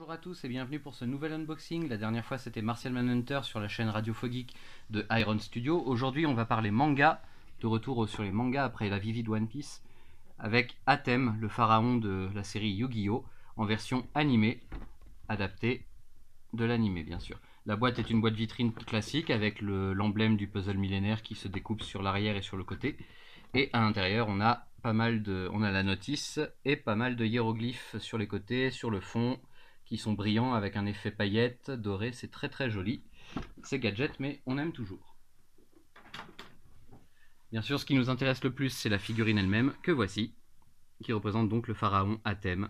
Bonjour à tous et bienvenue pour ce nouvel unboxing. La dernière fois c'était Martial Manhunter sur la chaîne Radio Fogeek de Iron Studio. Aujourd'hui on va parler manga, de retour sur les mangas après la Vivid One Piece, avec Atem, le pharaon de la série Yu-Gi-Oh! En version animée, adaptée de l'animé bien sûr. La boîte est une boîte vitrine classique avec l'emblème du puzzle millénaire qui se découpe sur l'arrière et sur le côté. Et à l'intérieur on a la notice et pas mal de hiéroglyphes sur les côtés, sur le fond, qui sont brillants avec un effet paillettes doré. C'est très très joli. C'est gadget, mais on aime toujours. Bien sûr, ce qui nous intéresse le plus, c'est la figurine elle-même, que voici, qui représente donc le pharaon Atem,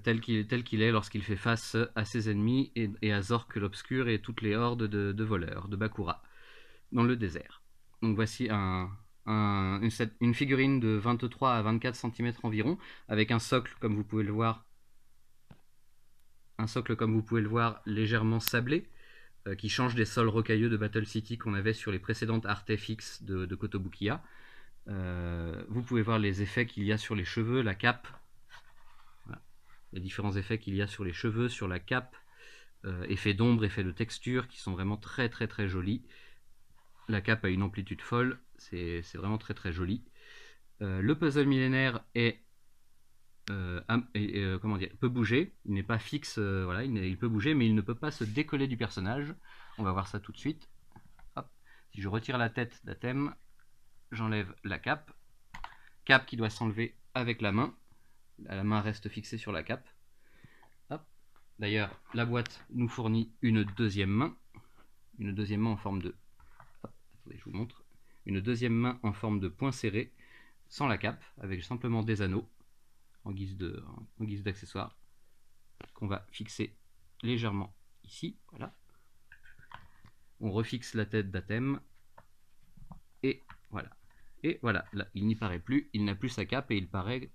tel qu'il est lorsqu'il fait face à ses ennemis et à Zork l'Obscur et toutes les hordes de voleurs, de Bakura, dans le désert. Donc voici une figurine de 23 à 24 cm environ, avec un socle, comme vous pouvez le voir, légèrement sablé, qui change des sols rocailleux de Battle City qu'on avait sur les précédentes Artefix de Kotobukiya. Vous pouvez voir les effets qu'il y a sur les cheveux, la cape, voilà. Les différents effets qu'il y a sur les cheveux, sur la cape, effets d'ombre, effets de texture, qui sont vraiment très très très jolis. La cape a une amplitude folle, c'est vraiment très très joli. Le puzzle millénaire peut bouger, il n'est pas fixe, voilà, il peut bouger, mais il ne peut pas se décoller du personnage. On va voir ça tout de suite. Hop. Si je retire la tête d'Atem, j'enlève la cape. Cape qui doit s'enlever avec la main. La main reste fixée sur la cape. D'ailleurs, la boîte nous fournit une deuxième main en forme de... Attendez, je vous montre. Une deuxième main en forme de poing serré, sans la cape, avec simplement des anneaux en guise d'accessoire, qu'on va fixer légèrement ici. Voilà. On refixe la tête d'Atem, et voilà. Et voilà, là, il n'y paraît plus, il n'a plus sa cape, et il paraît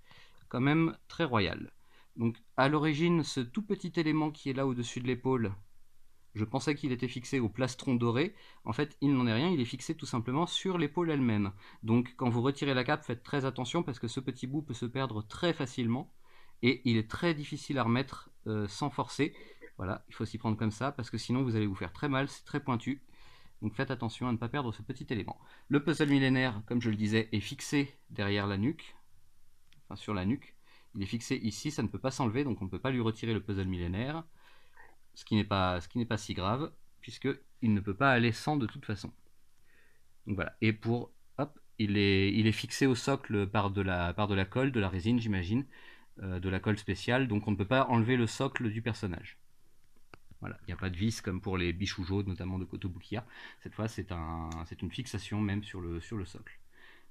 quand même très royal. Donc, à l'origine, ce tout petit élément qui est là au-dessus de l'épaule, je pensais qu'il était fixé au plastron doré. En fait, il n'en est rien, il est fixé tout simplement sur l'épaule elle-même. Donc, quand vous retirez la cape, faites très attention parce que ce petit bout peut se perdre très facilement. Et il est très difficile à remettre sans forcer. Voilà, il faut s'y prendre comme ça parce que sinon vous allez vous faire très mal, c'est très pointu. Donc faites attention à ne pas perdre ce petit élément. Le puzzle millénaire, comme je le disais, est fixé derrière la nuque. Enfin, sur la nuque. Il est fixé ici, ça ne peut pas s'enlever, donc on ne peut pas lui retirer le puzzle millénaire. Ce qui n'est pas si grave, puisqu'il ne peut pas aller sans de toute façon. Donc voilà, et il est fixé au socle par de la colle, de la résine j'imagine, de la colle spéciale, donc on ne peut pas enlever le socle du personnage. Voilà, il n'y a pas de vis comme pour les Bishoujo, notamment de Kotobukiya. Cette fois, c'est une fixation même sur le socle.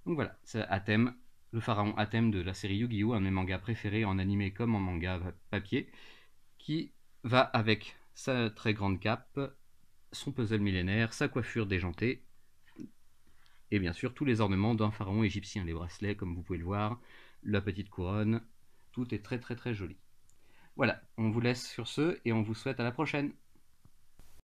Donc voilà, c'est Atem, le pharaon Atem de la série Yu-Gi-Oh!, un de mes mangas préférés en animé comme en manga papier, qui va avec sa très grande cape, son puzzle millénaire, sa coiffure déjantée, et bien sûr tous les ornements d'un pharaon égyptien, les bracelets comme vous pouvez le voir, la petite couronne, tout est très très très joli. Voilà, on vous laisse sur ce et on vous souhaite à la prochaine.